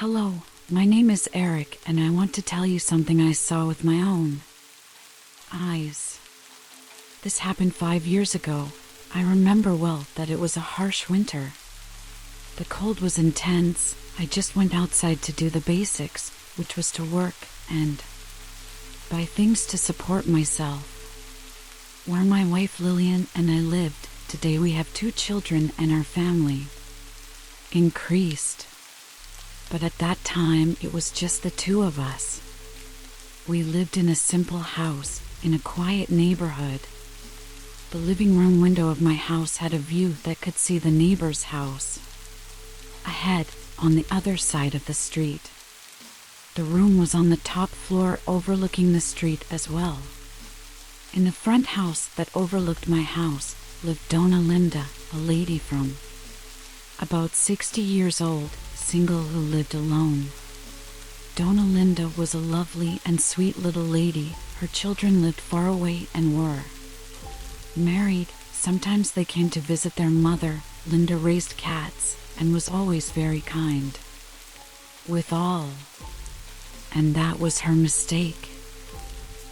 Hello, my name is Eric, and I want to tell you something I saw with my own eyes. This happened 5 years ago. I remember well that it was a harsh winter. The cold was intense. I just went outside to do the basics, which was to work and buy things to support myself. Where my wife Lillian and I lived, today we have 2 children and our family increased. But at that time, it was just the 2 of us. We lived in a simple house, in a quiet neighborhood. The living room window of my house had a view that could see the neighbor's house ahead, on the other side of the street. The room was on the top floor overlooking the street as well. In the front house that overlooked my house lived Dona Linda, a lady from about 60 years old, single, who lived alone. Dona Linda was a lovely and sweet little lady. Her children lived far away and were married. Sometimes they came to visit their mother. Linda raised cats and was always very kind with all. And that was her mistake.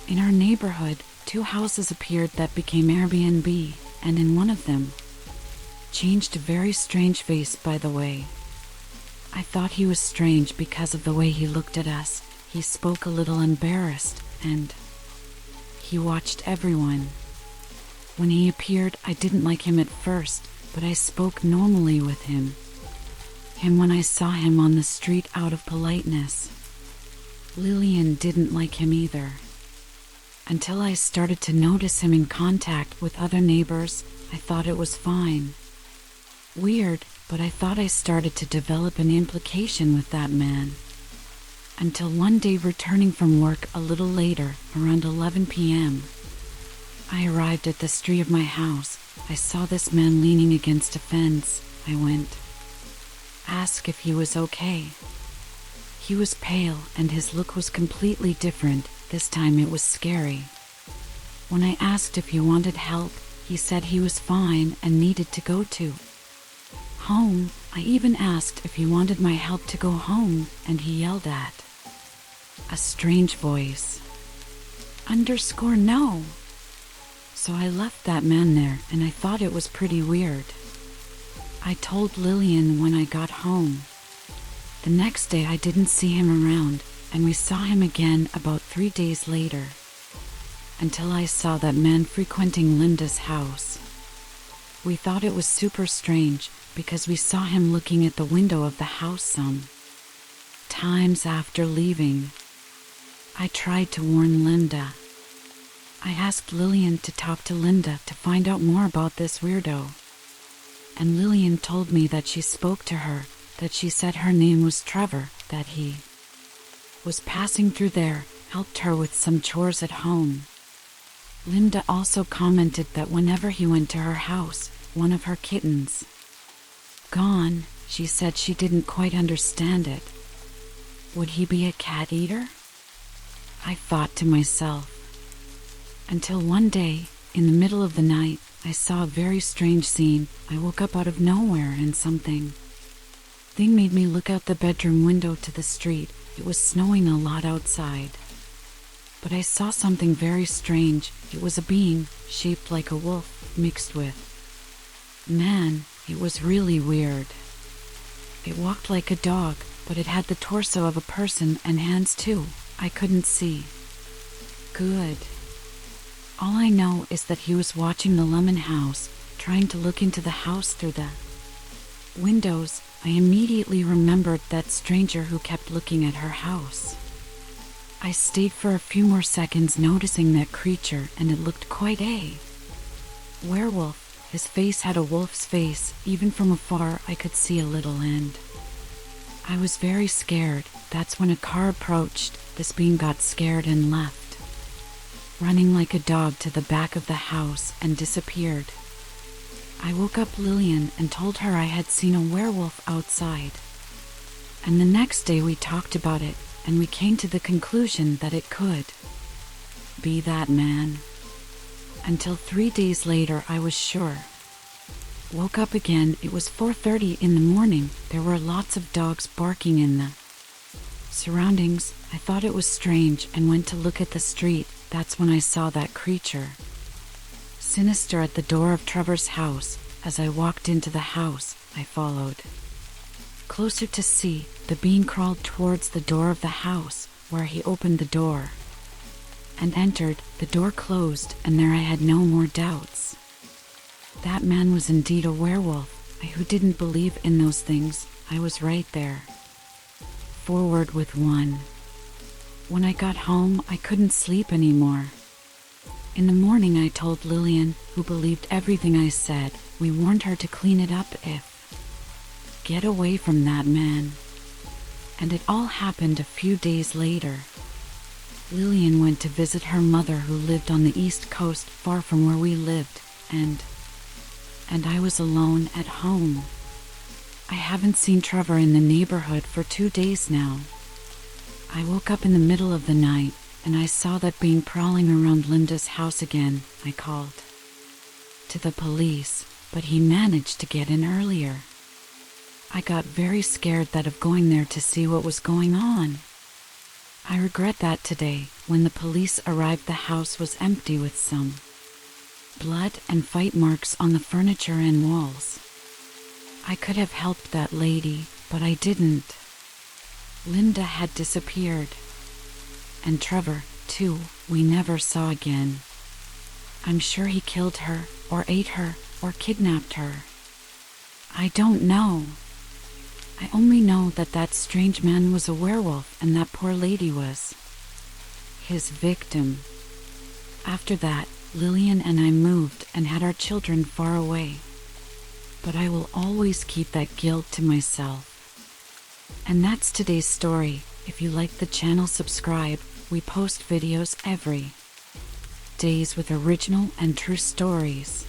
In our neighborhood, 2 houses appeared that became Airbnb, and in one of them changed a very strange face, by the way. I thought he was strange because of the way he looked at us. He spoke a little embarrassed, and he watched everyone. When he appeared, I didn't like him at first, but I spoke normally with him when I saw him on the street out of politeness. Lillian didn't like him either. Until I started to notice him in contact with other neighbors, I thought it was fine. Weird, but I thought I started to develop an implication with that man. Until one day, returning from work a little later, around 11 p.m., I arrived at the street of my house. I saw this man leaning against a fence. I went, asked if he was okay. He was pale, and his look was completely different. This time it was scary. When I asked if he wanted help, he said he was fine and needed to go to home. I even asked if he wanted my help to go home, and he yelled at a strange voice, _no. So I left that man there, and I thought it was pretty weird. I told Lillian when I got home. The next day I didn't see him around, and we saw him again about 3 days later, until I saw that man frequenting Linda's house. We thought it was super strange because we saw him looking at the window of the house some times after leaving. I tried to warn Linda. I asked Lillian to talk to Linda to find out more about this weirdo. And Lillian told me that she spoke to her, that she said her name was Trevor, that he was passing through there, helped her with some chores at home. Linda also commented that whenever he went to her house, one of her kittens gone. She said she didn't quite understand it. Would he be a cat eater? I thought to myself. Until one day, in the middle of the night, I saw a very strange scene. I woke up out of nowhere and something made me look out the bedroom window to the street. It was snowing a lot outside. But I saw something very strange. It was a being, shaped like a wolf, mixed with man. It was really weird. It walked like a dog, but it had the torso of a person and hands too. I couldn't see good. All I know is that he was watching the lemon house, trying to look into the house through the windows. I immediately remembered that stranger who kept looking at her house. I stayed for a few more seconds noticing that creature, and it looked quite a werewolf. His face had a wolf's face. Even from afar I could see a little end. I was very scared. That's when a car approached. This being got scared and left, running like a dog to the back of the house, and disappeared. I woke up Lillian and told her I had seen a werewolf outside. And the next day we talked about it, and we came to the conclusion that it could be that man. Until 3 days later I was sure. Woke up again. It was 4:30 in the morning. There were lots of dogs barking in the surroundings, I thought it was strange and went to look at the street. That's when I saw that creature. Sinister at the door of Trevor's house. As I walked into the house, I followed. Closer to see, the being crawled towards the door of the house, where he opened the door and entered. The door closed, and there I had no more doubts. That man was indeed a werewolf. I who didn't believe in those things, I was right there. Forward with one. When I got home, I couldn't sleep anymore. In the morning I told Lillian, who believed everything I said. We warned her to clean it up get away from that man. And it all happened a few days later. Lillian went to visit her mother who lived on the East Coast, far from where we lived, and I was alone at home. I haven't seen Trevor in the neighborhood for 2 days now. I woke up in the middle of the night, and I saw that being prowling around Linda's house again. I called to the police, but he managed to get in earlier. I got very scared of going there to see what was going on. I regret that today, when the police arrived, the house was empty with some blood and fight marks on the furniture and walls. I could have helped that lady, but I didn't. Linda had disappeared. And Trevor, too, we never saw again. I'm sure he killed her, or ate her, or kidnapped her. I don't know. I only know that strange man was a werewolf, and that poor lady was his victim. After that, Lillian and I moved and had our children far away. But I will always keep that guilt to myself. And that's today's story. If you like the channel, subscribe. We post videos every days with original and true stories.